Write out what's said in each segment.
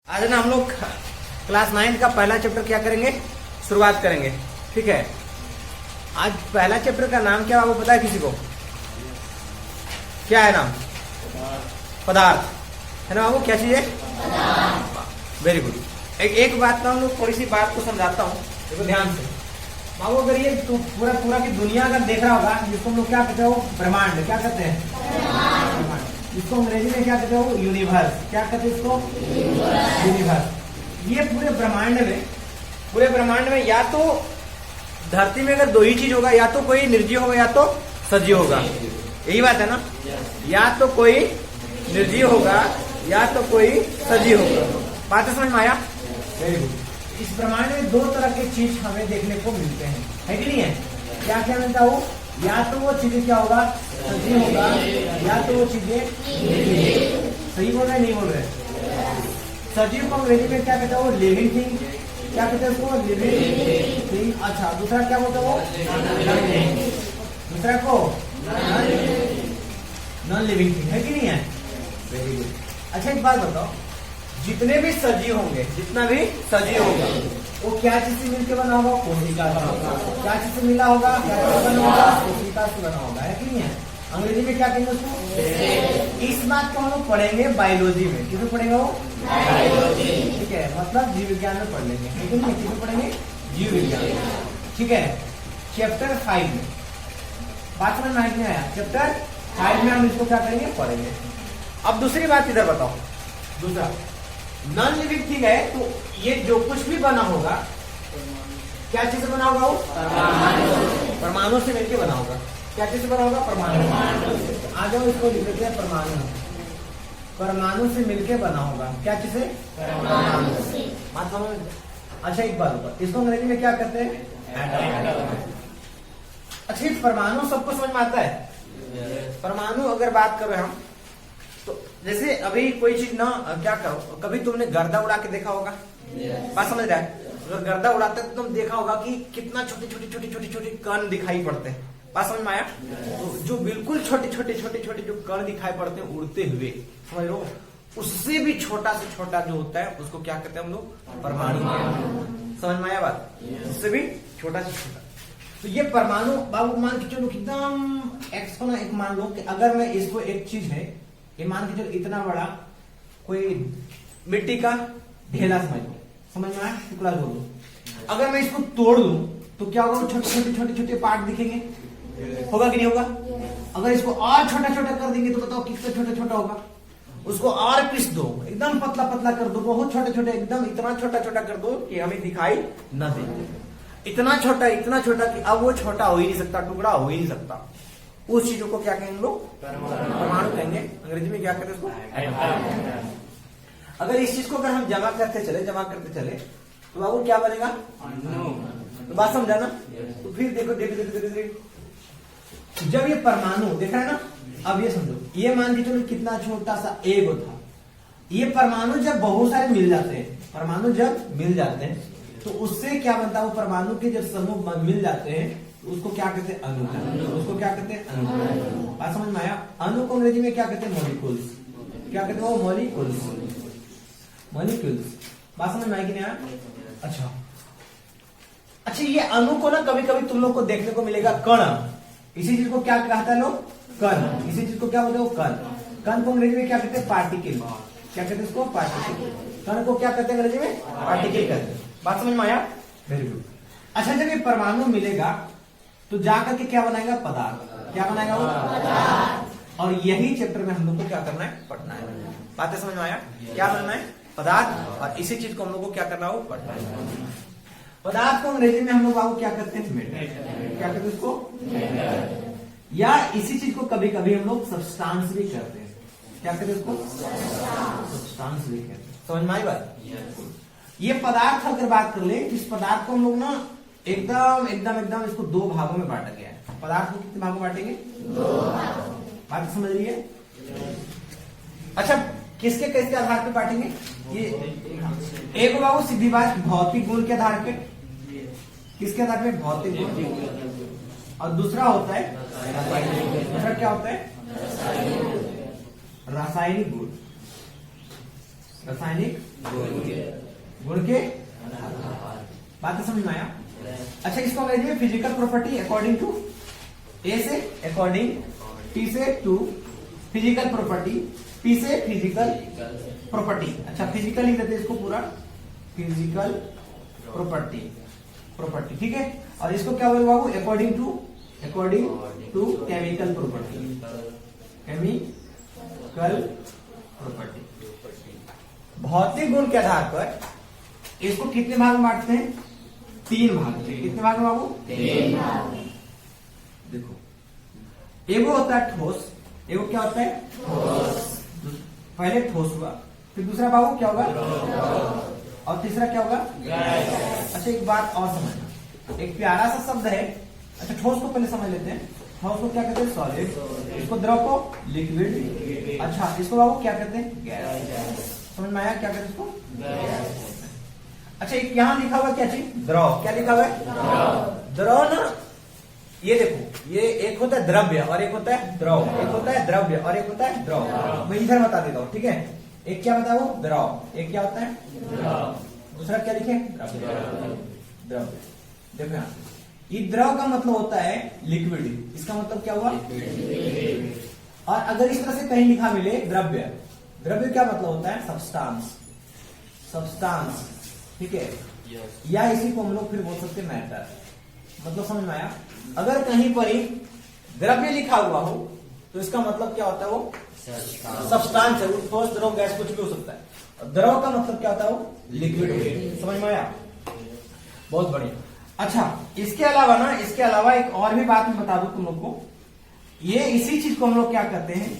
आज ना हम लोग क्लास 9 का पहला चैप्टर क्या करेंगे, शुरुआत करेंगे। ठीक है, आज पहला चैप्टर का नाम क्या है वो पता है किसी को? क्या है नाम? पदार्थ है ना बाबू? क्या चीज है? Very good. एक बात ना हम लोग थोड़ी सी बात को समझाता हूँ, देखो ध्यान से बाबू। अगर ये तो पूरा की दुनिया अगर देख रहा होगा, जिसको हम लोग क्या कहते हैं? ब्रह्मांड। क्या कहते हैं? ब्रह्मांड। इसको अंग्रेजी में क्या कहते हो? यूनिवर्स। क्या कहते हैं इसको? यूनिवर्स। ये पूरे ब्रह्मांड में या तो धरती में अगर दो ही चीज होगा, या तो कोई निर्जीव होगा या तो सजीव होगा। यही बात है ना? या तो कोई निर्जीव होगा या तो कोई सजीव होगा। बात समझ में आया? Very good. इस ब्रह्मांड में दो तरह के चीज हमें देखने को मिलते हैं, है कि नहीं है? क्या क्या मिलता हो? या तो वो चीजें क्या होगा? सजीव होगा, या तो वो चीजें। सही बोल रहे नहीं बोल रहे? सजीव को अंग्रेजी में क्या कहते हो? Living thing. क्या कहते हैं उसको? Living thing. अच्छा, दूसरा क्या बोलते हो? दूसरा को नॉन लिविंग थिंग, है कि नहीं है? Very good. अच्छा एक बात बताओ, जितने भी सजीव होंगे, जितना भी सजीव होगा वो क्या चीज से मिलकर बना होगा? कोशिका से। क्या चीज से मिला होगा? क्या बना होगा? कोशिका से बना होगा, है कि नहीं है? अंग्रेजी में क्या कहेंगे उसको? इस बात को हम लोग पढ़ेंगे बायोलॉजी में। किसमें पढ़ेंगे वो? बायोलॉजी। ठीक है, मतलब जीव विज्ञान में पढ़ लेंगे, लेकिन किसमें पढ़ेंगे? जीव विज्ञान। ठीक है, चैप्टर 5 में। बात समझ में आया? चैप्टर 5 में हम इसको क्या करेंगे? पढ़ेंगे। अब दूसरी बात इधर बताओ। दूसरा नॉन लिविंग थिंग है, तो ये जो कुछ भी बना होगा क्या चीज से बना होगा? वो परमाणु से मिलकर बना होगा। क्या चीज से बना होगा? परमाणु। आ जाओ, इसको लिख देते हैं परमाणु। परमाणु से मिलकर बना होगा। क्या चीज से? परमाणु से। बात समझ? अच्छा एक बात होगा, इसको अंग्रेजी में क्या कहते हैं? एटम। अच्छा, परमाणु सबको समझ में आता है? परमाणु अगर बात करें हम, तो जैसे अभी कोई चीज ना क्या करो, कभी तुमने गर्दा उड़ा के देखा होगा? बात समझ रहा है? अगर गर्दा उड़ाते तो तुम देखा होगा कि कितना छोटे छोटे कण दिखाई पड़ते हैं। बात समझ में आया? तो जो बिल्कुल छोटे छोटे जो कण दिखाई पड़ते हैं उड़ते हुए, समझ लो, उससे भी छोटा से छोटा जो होता है उसको क्या कहते हैं हम लोग? परमाणु। समझ में आया बात? उससे भी छोटा से छोटा। तो ये परमाणु बाबू मान के चलो एकदम एक मान लो कि अगर मैं इसको एक चीज है, ये मान के चलो इतना बड़ा कोई मिट्टी का ढेला समझ में आया? टुकड़ा बोल दो। अगर मैं इसको तोड़ दूं तो क्या होगा? छोटे पार्ट दिखेंगे, होगा कि नहीं होगा? अगर इसको और छोटा कर देंगे तो बताओ किससे छोटा होगा? उसको और पीस दो, एकदम पतला कर दो, बहुत छोटे एकदम इतना छोटा कर दो कि हमें दिखाई न दे। इतना छोटा कि अब वो छोटा हो ही नहीं सकता, टुकड़ा हो ही नहीं सकता। उस चीजों को क्या कहेंगे लोग? परमाणु कहेंगे। अंग्रेजी में क्या कहते हैं उसको? एटम। अगर इस चीज को अगर हम जमा करते चले तो बाबू क्या बनेगा? तो बात समझा ना? तो फिर देखो जब ये परमाणु देख रहा है ना, अब ये समझो, ये मान के चलो कितना छोटा सा एगो था। ये परमाणु जब बहुत सारे मिल जाते हैं, तो उससे क्या बनता है? वो परमाणु के जब समूह मिल जाते हैं तो उसको क्या कहते हैं? अणु। उसको क्या कहते हैं? अणु। बात समझ में आया? अणु को अंग्रेजी में क्या कहते हैं? मॉलिक्यूल्स। क्या कहते हैं वो? मॉलिक्यूल्स। बात समझ में आएगी नहीं? अच्छा, ये अणु को ना कभी तुम लोग को देखने को मिलेगा कण। इसी चीज को क्या कहता है लोग? कण। इसी चीज को क्या बोलते हैं? कण। कण को अंग्रेजी में क्या कहते हैं? पार्टिकल। क्या कहते हैं इसको? पार्टिकल। कण को क्या कहते हैं अंग्रेजी में? पार्टिकल कहते हैं। बात समझ में आया? Very good. अच्छा, जब ये परमाणु मिलेगा तो जाकर के क्या बनाएगा? पदार्थ। क्या बनाएगा वो? पदार्थ। और यही चैप्टर में हम लोग को क्या करना है? पढ़ना है। बातें समझ में आया? क्या बनना है? पदार्थ। और इसी चीज को हम लोग को क्या करना हो? पढ़ना है। पदार्थ को अंग्रेजी में हम लोग बाबू क्या करते हैं? मेटल। क्या कहते हैं उसको? या इसी चीज को कभी हम लोग सब्सटेंस भी करते हैं। क्या कहते हैं उसको? सब्सटेंस भी कहते हैं। समझ में आई बात? ये पदार्थ अगर बात कर ले, इस पदार्थ को हम लोग ना एकदम इसको दो भागों में बांटा गया है। पदार्थ को कितने भागों में बांटेंगे? 2 भागों। बात समझ रही है? अच्छा, किसके आधार पे बांटेंगे? ये एक बाबू सीधी बात, भौतिक गुण के आधार पे। किसके आधार पे? भौतिक गुण। और दूसरा होता है दूसरा क्या होता है? रासायनिक गुण। रासायनिक गुण के बात समझ में आया? अच्छा, इसको अंग्रेजी में फिजिकल प्रॉपर्टी अकॉर्डिंग टू, ए से अकॉर्डिंग, टी से टू, फिजिकल प्रॉपर्टी, पी से फिजिकल प्रॉपर्टी। अच्छा, फिजिकल लिख देते इसको पूरा, फिजिकल प्रॉपर्टी, प्रॉपर्टी, ठीक है। और इसको क्या बोले बाबू? According to chemical property, chemical property. भौतिक गुण के आधार पर इसको कितने भाग में बांटते हैं? 3 भाग में। कितने भाग में बाबू? 3 भाग। देखो, एगो होता है ठोस, एगो क्या होता है? ठोस। पहले ठोस हुआ, फिर दूसरा बाबू क्या होगा? और तीसरा क्या होगा? गैस। अच्छा, एक बात और समझना, एक प्यारा सा शब्द है। अच्छा, ठोस को पहले समझ लेते हैं। ठोस को क्या कहते हैं? सॉलिड। इसको द्रव को लिक्विड। अच्छा, इसको बाबू क्या कहते हैं? गैस। समझ में आया क्या कहते हैं इसको? गैस। अच्छा, एक यहाँ लिखा हुआ क्या चीज? द्रव। क्या लिखा हुआ है? द्रव ना, ये देखो, ये एक होता है द्रव्य और एक होता है द्रव, एक होता है द्रव्य और एक होता है द्रव। मैं इधर बता देता हूँ, ठीक है। एक क्या बताओ? द्रव। एक क्या होता है? दूसरा क्या लिखे? द्रव्य। देखो यहाँ, ये द्रव का मतलब होता है लिक्विड। इसका मतलब क्या हुआ? और अगर इस तरह से कहीं लिखा मिले द्रव्य, द्रव्य क्या मतलब होता है? सब्सटेंस, सब्सटेंस, ठीक है। या इसी को हम लोग फिर बोल सकते हैं मैटर। मतलब समझ में आया? अगर कहीं पर ही द्रव्य लिखा हुआ हो तो इसका मतलब क्या होता है? वो सब्सटेंस है, वो ठोस, द्रव, गैस कुछ भी हो सकता है। द्रव का मतलब क्या होता है? वो लिक्विड। समझ में आया? बहुत बढ़िया। अच्छा, इसके अलावा ना, इसके अलावा एक और भी बात मैं बता दूं तुम लोग को। ये इसी चीज को हम लोग क्या कहते हैं?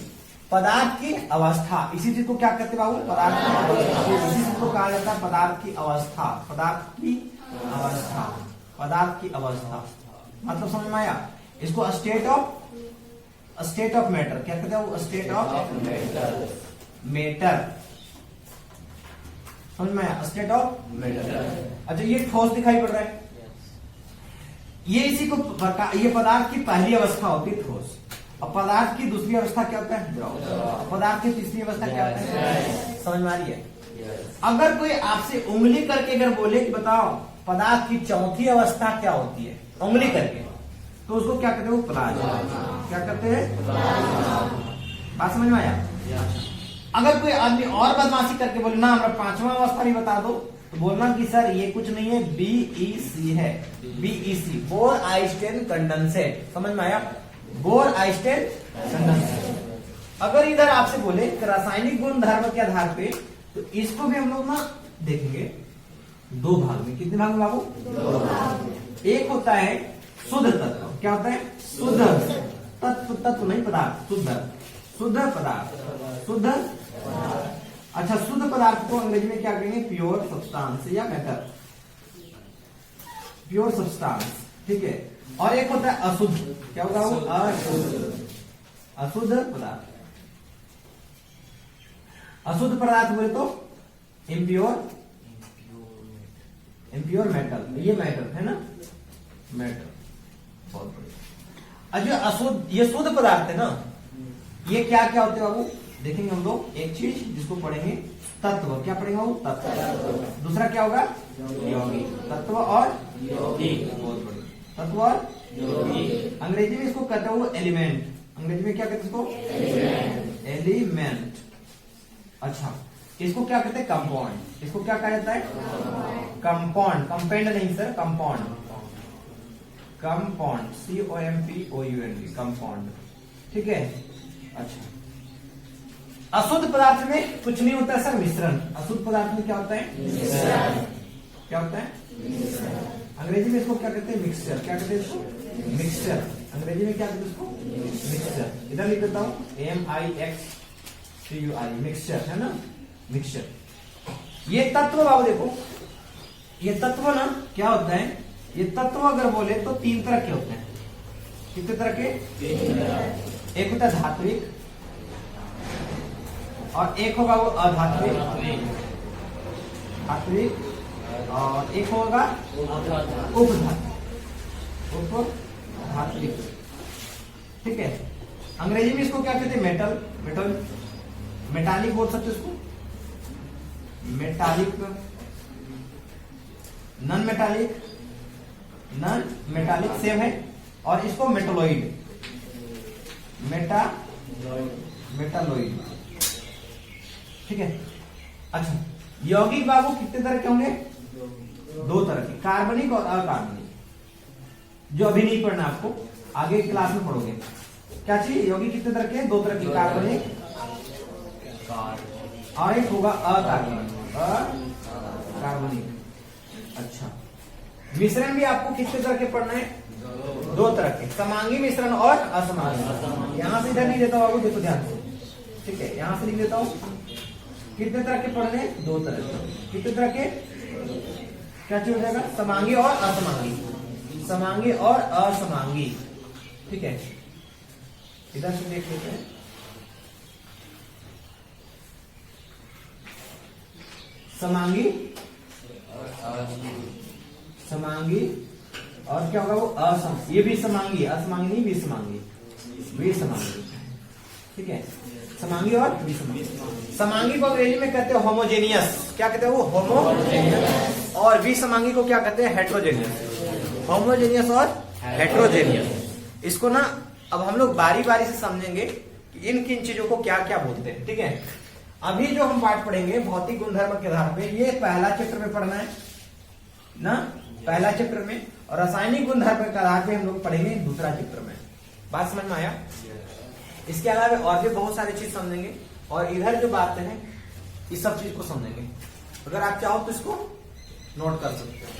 पदार्थ की अवस्था। इसी चीज को क्या कहते हैं बाबू? पदार्थ की अवस्था। इसी चीज को कहा जाता है पदार्थ की अवस्था, पदार्थ की अवस्था, पदार्थ की अवस्था। मतलब समझ में आया? इसको स्टेट ऑफ मैटर क्या कहते हैं? वो स्टेट ऑफ मैटर। समझ में आया? State of matter. अच्छा, ये ठोस दिखाई पड़ रहा है, ये इसी को, ये पदार्थ की पहली अवस्था होती है ठोस, और पदार्थ की दूसरी अवस्था क्या होता है? द्रव। पदार्थ की तीसरी अवस्था क्या होता है? समझ में आ रही है? अगर कोई आपसे उंगली करके अगर बोले कि बताओ पदार्थ की चौथी अवस्था क्या होती है, उंगली करके, तो उसको क्या कहते हैं? वो प्लाज्मा। क्या कहते हैं? बात समझ में आया? अगर कोई आदमी और बदमाशी करके बोले ना हमरा 5वां अवस्था भी बता दो, तो बोलना कि सर ये कुछ नहीं है, BEC है, BEC, बोर आइंस्टाइन कंडेंसेट। समझ में आया? Bore Einstein condensate. अगर इधर आपसे बोले रासायनिक गुण धर्म के आधार पे, तो इसको भी हम लोग ना देखेंगे 2 भाग में। कितने भाग में बाबू? 2 भाग। एक होता है शुद्ध तत्व। क्या होता है? शुद्ध तत्व। तत्व नहीं, पदार्थ। शुद्ध पदार्थ, शुद्ध। अच्छा, शुद्ध पदार्थ को अंग्रेजी में क्या कहेंगे? प्योर सब्सटेंस या मैटर, प्योर सब्सटेंस, ठीक है। और एक होता है अशुद्ध। क्या होगा वो? अशुद्ध, अशुद्ध पदार्थ। अशुद्ध पदार्थ बोले तो इम्प्योर, इम्प्योर मेटल। ये मेटल है ना, मेटल। बहुत बढ़िया। अच्छा, अशुद्ध, ये शुद्ध पदार्थ है ना, ये क्या क्या होते हैं बाबू? देखेंगे हम लोग एक चीज जिसको पढ़ेंगे, तत्व। क्या पढ़ेंगे वो? तत्व। दूसरा क्या होगा? यौगिक। तत्व और यौगिक। बहुत बढ़िया। तत्व और यौगिक। अंग्रेजी में इसको कहते हैं वो एलिमेंट। अंग्रेजी में क्या कहते हैं इसको? एलिमेंट। अच्छा, इसको क्या कहते हैं? कंपाउंड। इसको क्या कहा जाता है? कंपाउंड। कंपेंड नहीं sir, compound. Compound, COMPOUND, compound, ठीक है। अच्छा, अशुद्ध पदार्थ में कुछ नहीं होता है सर, मिश्रण। अशुद्ध पदार्थ में क्या होता है? मिश्रण। क्या होता है? अंग्रेजी में इसको क्या कहते हैं? मिक्सचर। क्या कहते हैं इसको? मिक्सचर। अंग्रेजी में क्या कहते हैं इसको? मिक्सचर। इधर लिख देता हूं, MIXCUR, मिक्सचर है ना, मिक्सचर। ये तत्व बाबू देखो, ये तत्व ना क्या होता है? ये तत्व अगर बोले तो 3 तरह के होते हैं। कितने तरह के? 3 तरह। एक होता है धात्विक, और एक होगा वो अधात्विक, धात्विक, और एक होगा उपधात्विक, ठीक है। अंग्रेजी में इसको क्या कहते हैं? मेटल, मेटल, मेटालिक बोल सकते इसको, metallic, non metallic, non metallic same है, और इसको मेटालॉइड, मेटालॉइड, ठीक है। अच्छा, यौगिक बाबू कितने तरह के होंगे? दो तरह के, कार्बनिक और अकार्बनिक, जो अभी नहीं पढ़ना आपको, आगे क्लास में पढ़ोगे। क्या चाहिए? यौगिक कितने तरह के? दो तरह के, कार्बनिक और एक होगा अकार्बनिक, अकार्बनिक। अच्छा, मिश्रण भी आपको कितने तरह के पढ़ना है? दो तरह के, समांगी मिश्रण और असमांगी। यहां से इधर नहीं देता हूं, देखो ध्यान से, ठीक है, यहां से लिख देता हूं। कितने तरह के पढ़ने? दो तरह के। कितने तरह के? क्या चीज हो जाएगा? समांगी और असमांगी, समांगी और असमांगी, ठीक है। इधर से देख लेते हैं। समांगी, समांगी, और क्या होगा वो? असमांगी। ये भी समांगी, असमांगी नहीं, विसमांगी, विसमांगी, ठीक है। समांगी और विसमांगी। समांगी को अंग्रेजी में कहते हैं होमोजेनियस, क्या कहते हैं वो? होमोजेनियस। और विसमांगी को क्या कहते हैं? हेट्रोजेनियस। होमोजेनियस और हेट्रोजेनियस। इसको ना अब हम लोग बारी बारी से समझेंगे कि इन किन चीजों को क्या क्या बोलते हैं, ठीक है। अभी जो हम पाठ पढ़ेंगे भौतिक गुणधर्म के आधार पे, ये पहला चैप्टर में पढ़ना है ना, पहला चैप्टर में, और रासायनिक गुणधर्म के आधार पे हम लोग पढ़ेंगे दूसरा चैप्टर में। बात समझ में आया? इसके अलावा और भी बहुत सारी चीज समझेंगे, और इधर जो बातें हैं इस सब चीज को समझेंगे। अगर आप चाहो तो इसको नोट कर सकते हो।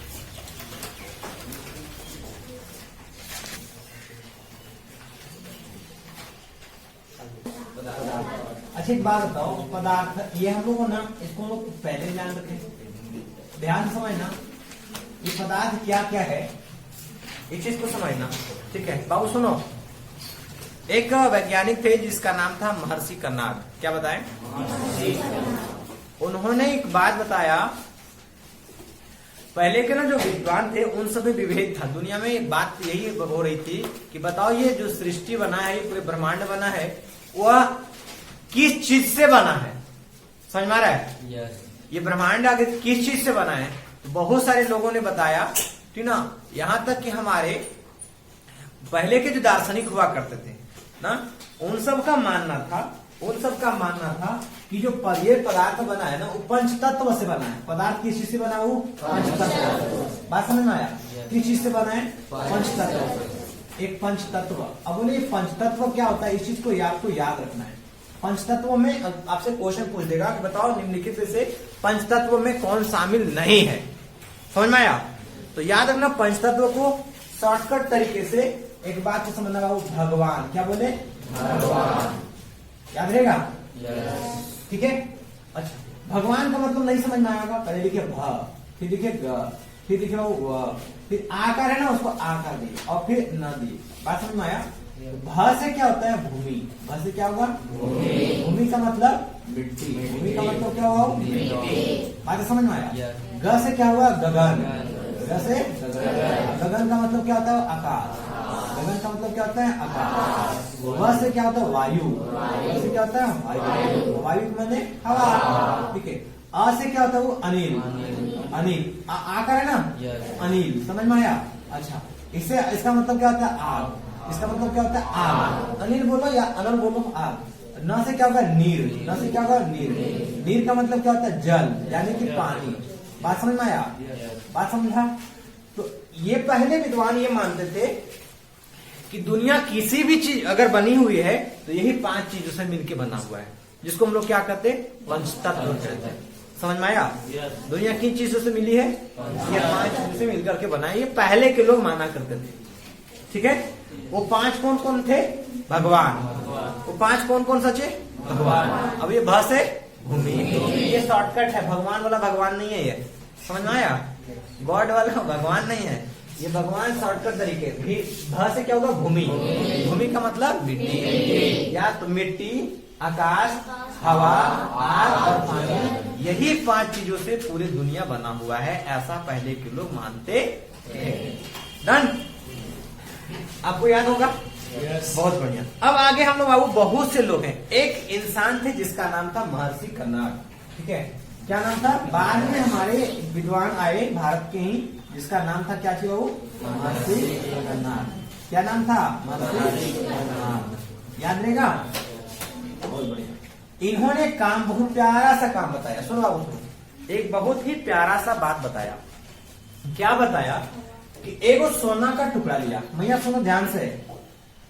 अच्छा, एक बात बताओ, पदार्थ ये हम लोग ना, इसको हम लोग पहले ध्यान रखें, ध्यान से समझना, ये पदार्थ क्या क्या है, इस चीज को समझना, ठीक है। बाबू सुनो, एक वैज्ञानिक थे जिसका नाम था महर्षि कर्नाड। क्या बताएं? उन्होंने एक बात बताया, पहले के ना जो विद्वान थे उन सब में विभेद था। दुनिया में एक बात यही हो रही थी कि बताओ ये जो सृष्टि बना है, ये पूरे ब्रह्मांड बना है, वह किस चीज से बना है? समझ में आ रहा है? yes. ये ब्रह्मांड आगे किस चीज से बना है? तो बहुत सारे लोगों ने बताया, ठीक ना, यहां तक कि हमारे पहले के जो दार्शनिक हुआ करते थे ना, उन सब का मानना था कि जो ये पदार्थ बना है ना, वो पंच तत्व से बना है। पदार्थ किस चीज से बना? वो पंच तत्व। बात समझ में आया? किस चीज से बना है? पंच तत्व। एक पंच तत्व। अब बोले पंच तत्व क्या होता है? इस चीज को आपको याद रखना है। पंच तत्व में आपसे क्वेश्चन पूछ देगा कि बताओ निम्नलिखित से पंच तत्व में कौन शामिल नहीं है? समझ में आया? तो याद रखना, पंच तत्व को शॉर्टकट तरीके से एक बात को समझना, वो भगवान। क्या बोले? भगवान। याद रहेगा? ठीक है। अच्छा, भगवान का मतलब नहीं समझ में आएगा, पहले लिखे भ, फिर लिखे ग, फिर लिखे व, फिर आकार है ना, उसको आकार दिए, और फिर न दिए। बात समझ में आया? भ से क्या होता है? भूमि। भ से क्या होगा? भूमि का मतलब मिट्टी। भूमि का मतलब क्या होगा? मिट्टी। बात समझ में आया? ग से क्या हुआ? गगन। ग से गगन का मतलब क्या होता है? आकाश। गगन का मतलब क्या होता है? आकाश। व से क्या होता है? वायु। व से क्या होता है? वायु। वायु मैंने हवा, ठीक है। अ से क्या होता है? वो अनिल। अनिल आकार है ना, अनिल। समझ में आया? अच्छा, इससे इसका मतलब क्या होता है? आग। इसका मतलब क्या होता है? आग। अनिल बोलो या अनल बोलो, आग। न से क्या होगा? नीर। न से क्या होगा? नीर। नीर का मतलब क्या होता है? जल, यानी कि पानी। बात समझ में आया? बात समझा? तो ये पहले विद्वान ये मानते थे कि दुनिया किसी भी चीज अगर बनी हुई है तो यही 5 चीजों से मिलकर बना हुआ है, जिसको हम लोग क्या कहते हैं? पंचतत्व कहते हैं। समझ में आया? दुनिया किन चीजों से मिली है? ये 5 चीजों से मिलकर के बना है। ये पहले के लोग माना करते थे, ठीक है। वो 5 कौन कौन थे? भगवान। वो 5 कौन कौन सचे? भगवान। अब ये भ से भूमि, ये शॉर्टकट है। भगवान वाला भगवान नहीं है ये, समझ में आया? गॉड वाला भगवान नहीं है ये, भगवान शॉर्टकट तरीके। भ से क्या होगा? भूमि। भूमि का मतलब मिट्टी, या तो मिट्टी, आकाश, हवा, आग और पानी। यही 5 चीजों से पूरी दुनिया बना हुआ है, ऐसा पहले के लोग मानते थे। डन? आपको याद होगा? बहुत बढ़िया। अब आगे हम लोग बाबू बहुत से लोग हैं। एक इंसान थे जिसका नाम था महर्षि कर्नाड, ठीक है। क्या नाम था? बाद में हमारे विद्वान आए भारत के ही, जिसका नाम था क्या थी बाबू? महर्षि कर्नाड। क्या नाम था? महर्षि कर्नाड। याद रहेगा? बहुत बढ़िया। इन्होंने काम, बहुत प्यारा सा काम बताया। सुनो बाबू सुनो, एक बहुत ही प्यारा सा बात बताया। क्या बताया? कि एगो सोना का टुकड़ा लिया। भैया सुनो ध्यान से,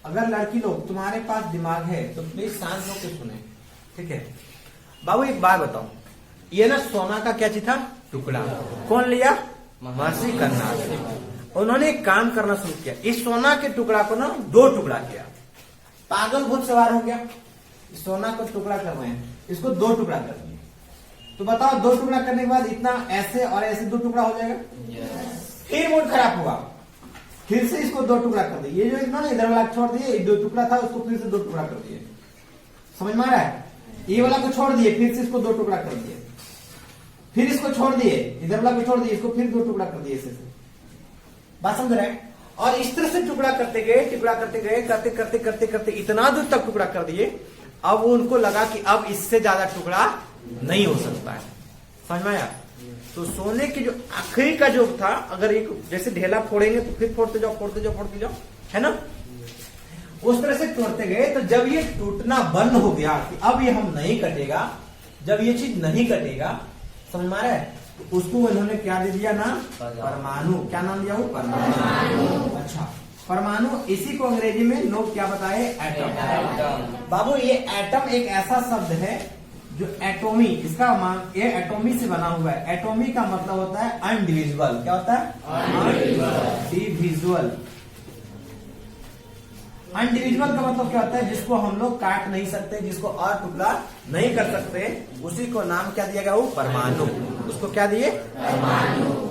अगर लड़की लोग तुम्हारे पास दिमाग है तो प्लीज शांत होकर सुने, ठीक है? बाबू एक बात बताओ, ये ना सोना का क्या चीज था? टुकड़ा। कौन लिया? महर्षि कर्नाड। उन्होंने एक काम करना शुरू किया, इस सोना के टुकड़ा को ना 2 टुकड़ा किया। पागल भूत सवार हो गया, सोना को टुकड़ा कर रहे हैं, इसको 2 टुकड़ा कर दिए। तो बताओ 2 टुकड़ा करने के बाद इतना ऐसे और ऐसे 2 टुकड़ा हो जाएगा? फिर मूड खराब हुआ, फिर से इसको 2 टुकड़ा कर दिए। ये जो इन्होंने इधर वाला छोड़ दिए, 2 टुकड़ा था उसको फिर से 2 टुकड़ा कर दिए। समझ में आ रहा है? ये वाला को छोड़ दिए, फिर से इसको 2 टुकड़ा कर दिए, फिर इसको छोड़ दिए, इधर वाला को छोड़ दिए, इसको फिर 2 टुकड़ा कर दिए। ऐसे बात समझ रहे हैं? और इस तरह से टुकड़ा करते गए, टुकड़ा करते गए, करते करते करते करते इतना दूर तक टुकड़ा कर दिए। अब उनको लगा कि अब इससे ज्यादा टुकड़ा नहीं हो सकता है। समझ में आया? तो सोने की जो आखिरी का जो था, अगर एक जैसे ढेला फोड़ेंगे तो फिर फोड़ते जाओ, फोड़ते जाओ, फोड़ते जाओ, है ना? उस तरह से तोड़ते गए। तो जब ये टूटना बंद हो गया कि अब ये हम नहीं कटेगा, जब ये चीज नहीं कटेगा, समझ में आ रहा है? तो उसको इन्होंने क्या दे दिया ना? परमाणु। क्या नाम दिया वो? परमाणु। अच्छा, परमाणु, इसी को अंग्रेजी में लोग क्या बताए? एटम। बाबू ये एटम एक ऐसा शब्द है जो एटोमी, इसका ये एटोमी से बना हुआ है। एटोमी का मतलब होता है अनडिविजिबल। क्या होता है? अनडिविजिबल। अनडिविजिबल का मतलब क्या होता है? जिसको हम लोग काट नहीं सकते, जिसको और टुकड़ा नहीं कर सकते, उसी को नाम क्या दिया गया? वो परमाणु। उसको क्या दिए? परमाणु।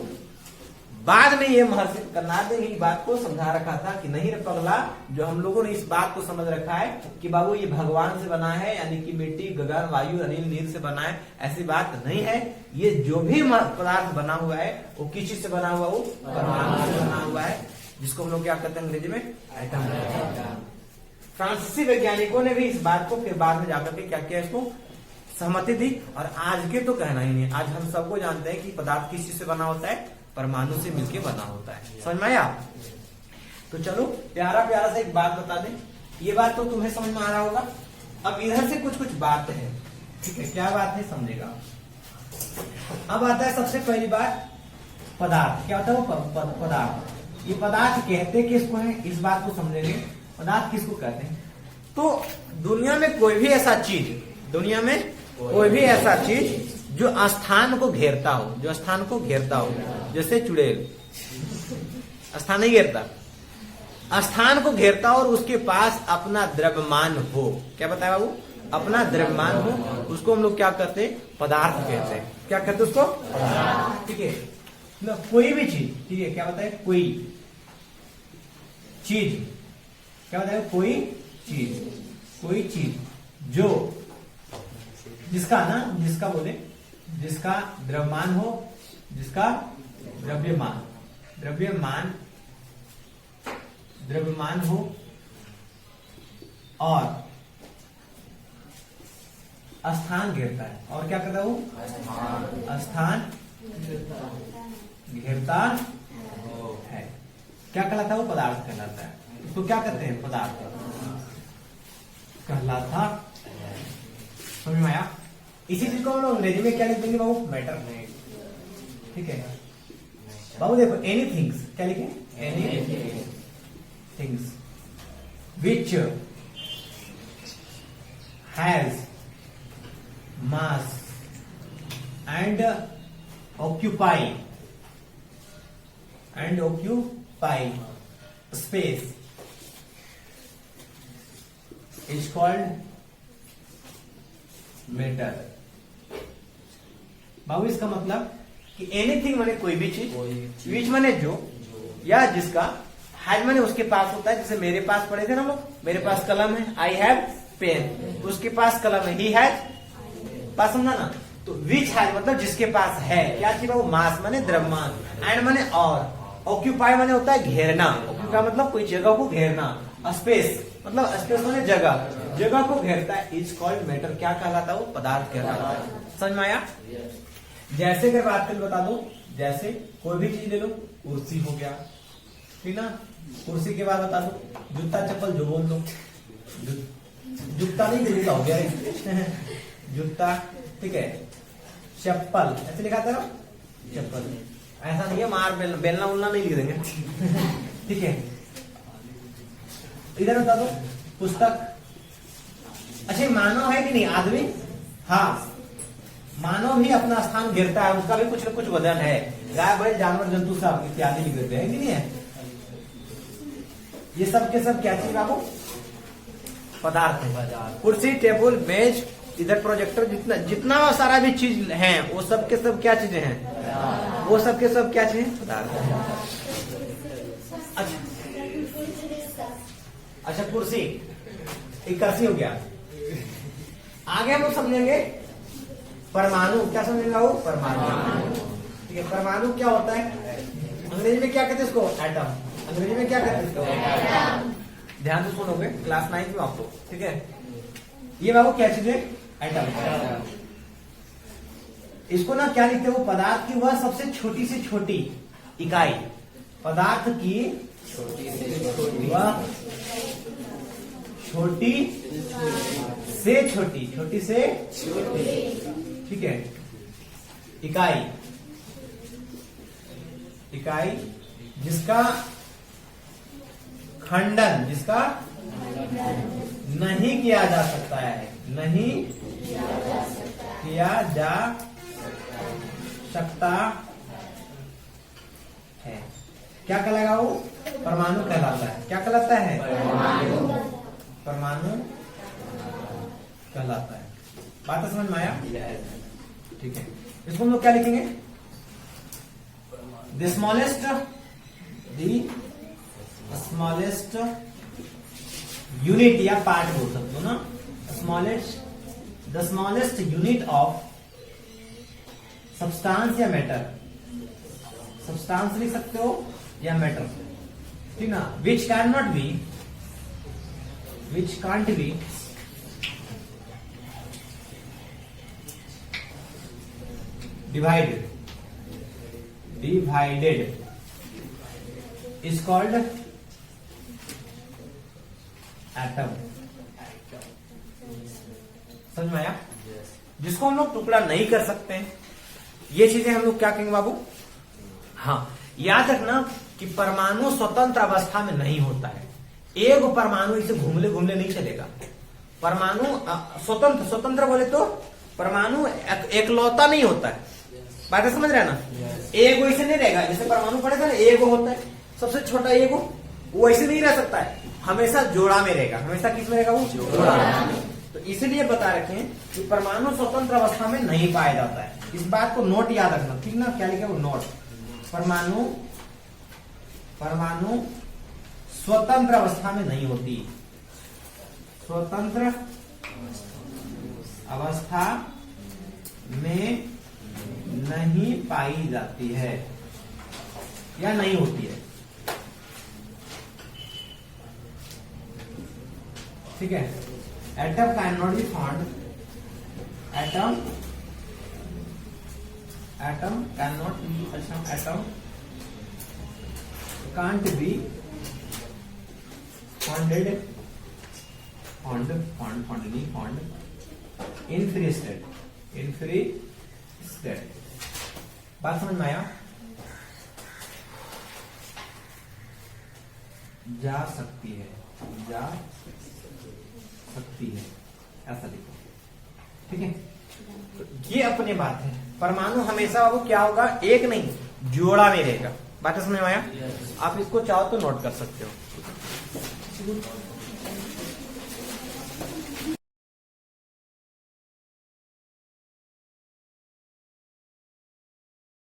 बाद में ये महर्षि कर्नाड ने ही बात को समझा रखा था कि नहीं रे पगला, जो हम लोगों ने इस बात को समझ रखा है कि बाबू ये भगवान से बना है, यानी कि मिट्टी, गगन, वायु, अनिल, नीर से बना है, ऐसी बात नहीं है। ये जो भी पदार्थ बना हुआ है वो किस चीज से बना हुआ? वो परमाणु से बना हुआ है, जिसको हम लोग क्या कहते हैं अंग्रेजी में? एटम। फ्रांसीसी वैज्ञानिकों ने भी इस बात को फिर बाद में जाकर के क्या किया? इसको सहमति दी। और आज के तो कहना ही नहीं, आज हम सबको जानते हैं कि पदार्थ किस चीज से बना होता है? परमाणु से मिलके बना होता है। समझ में आया? तो चलो प्यारा प्यारा सा एक बात बता दें, ये बात तो तुम्हें समझ में आ रहा होगा। अब इधर से कुछ कुछ बात है, ठीक है? क्या बात है समझेगा। अब आता है सबसे पहली बात, पदार्थ। क्या होता है वो? पदार्थ। ये पदार्थ कहते किसको है, इस बात को समझेंगे। पदार्थ किसको कहते हैं? तो दुनिया में कोई भी ऐसा चीज, दुनिया में कोई भी ऐसा चीज जो स्थान को घेरता हो, जो स्थान को घेरता हो, जैसे चुड़ैल स्थान नहीं घेरता, स्थान को घेरता और उसके पास अपना द्रव्यमान हो। क्या बताया बाबू? अपना द्रव्यमान हो, उसको हम लोग क्या कहते हैं? पदार्थ कहते हैं। क्या कहते हैं उसको? ठीक है ना? कोई भी चीज, ठीक है? क्या बताए? कोई चीज। क्या बताए? कोई चीज। कोई चीज जो, जिसका ना, जिसका बोले, जिसका द्रव्यमान हो, जिसका द्रव्यमान, द्रव्यमान, द्रव्यमान हो और स्थान घेरता है। और क्या करता है वो? स्थान घेरता है। क्या कहलाता है वो? पदार्थ कहलाता है। इसको क्या कहते हैं? पदार्थ कहलाता। समझ में आया? इसी चीज को हम लोग अंग्रेजी में क्या लिख देंगे बाबू? मैटर। ठीक है बाबू? देखो, एनीथिंग्स, क्या लिखे? Anythings which has mass and occupy space is called matter। बाबू इसका मतलब कि एनीथिंग माने कोई भी चीज, विच माने जो, या जिसका, हैज माने उसके पास होता है। जैसे मेरे पास पढ़े थे ना लोग, मेरे पास कलम है, आई हैव पेन, उसके पास कलम है, ही हैज, बात समझा ना? तो विच हैज मतलब जिसके पास है। क्या चीज वो? मास माने द्रव्यमान, एंड माने और, ऑक्यूपाई माने होता है घेरना। ऑक्यूपाई मतलब कोई जगह को घेरना, स्पेस मतलब स्पेस माने जगह, जगह को घेरता है। Is called matter. क्या कहलाता है वो? पदार्थ कहलाता है। समझ में आया? जैसे अगर बात करें बता दो, जैसे कोई भी चीज ले लो, कुर्सी हो गया, ठीक ना। कुर्सी के बाद बता दो जूता चप्पल, जो बोल दो, जूता नहीं जूता हो गया जूता, ठीक है। चप्पल ऐसे लिखा था ना, चप्पल, ऐसा नहीं है मार बेलना उलना नहीं लिख देंगे ठीक है। इधर बता दो पुस्तक। अच्छा मानव है कि नहीं आदमी? हाँ, मानव भी अपना स्थान गिरता है, उसका भी कुछ न कुछ वजन है। गाय बैल जानवर जंतु सब इत्यादि लिख देते हैं कि नहीं है। ये सब के सब क्या चीज बाबू? पदार्थ है। कुर्सी, टेबल, मेज, इधर प्रोजेक्टर, जितना सारा भी चीज है वो सब के सब क्या चीजें हैं? वो सब के सब क्या चीजें? पदार्थ। अच्छा कुर्सी, एक कुर्सी हो गया। आगे हम लोग समझेंगे परमाणु। क्या समझेंगे वो? परमाणु, ठीक है। परमाणु क्या होता है? अंग्रेजी में क्या कहते हैं इसको? एटम। अंग्रेजी में क्या कहते हैं इसको? ध्यान से सुनोगे क्लास 9 में आपको, ठीक है। ये बाबू क्या चीज है? एटम। इसको ना क्या लिखते हैं? वो पदार्थ की वह सबसे छोटी से छोटी इकाई, पदार्थ की छोटी से छोटी, वह छोटी से छोटी, छोटी से छोटी, ठीक है, इकाई, इकाई जिसका खंडन, जिसका नहीं किया जा सकता है, नहीं किया जा सकता है। क्या कहलाएगा वो? परमाणु कहलाता है। क्या कहलाता है? परमाणु कहलाता है। बात समझ में आया? ठीक है। इसको हम लोग क्या लिखेंगे? द स्मॉलेस्ट यूनिट या पार्ट बोल सकते हो ना। The smallest unit of substance या मैटर। सब्सटेंस लिख सकते हो या मैटर, ठीक ना। Which can not be, which can't be divided is called atom। समझ में आया? जिसको हम लोग टुकड़ा नहीं कर सकते हैं, ये चीजें हम लोग क्या कहेंगे बाबू? हाँ, याद रखना कि परमाणु स्वतंत्र अवस्था में नहीं होता है। एक परमाणु इसे घूमले घूमले नहीं चलेगा। परमाणु स्वतंत्र बोले तो परमाणु एकलौता नहीं होता है। बात समझ रहे हैं ना? एक वैसे नहीं रहेगा, जैसे परमाणु पड़े थे ना, एक होता है सबसे छोटा, एक वो ऐसे नहीं रह सकता है, हमेशा जोड़ा में रहेगा। हमेशा किस में रहेगा? वो जोड़ा में। तो इसलिए बता रखे हैं कि परमाणु स्वतंत्र अवस्था में नहीं पाया जाता है। इस बात को नोट याद रखना, ठीक ना। क्या लिखा वो? नोट। परमाणु स्वतंत्र अवस्था में नहीं होती। स्वतंत्र अवस्था में नहीं पाई जाती है या नहीं होती है, ठीक है। Atom can not be found, atom can not be, atom can't be founded, in free state. बात समझ में आया? जा सकती है, ऐसा लिखो, ठीक है। तो ये अपनी बात है। परमाणु हमेशा वो क्या होगा? एक नहीं, जोड़ा में रहेगा। बात समझ में आया? आप इसको चाहो तो नोट कर सकते हो।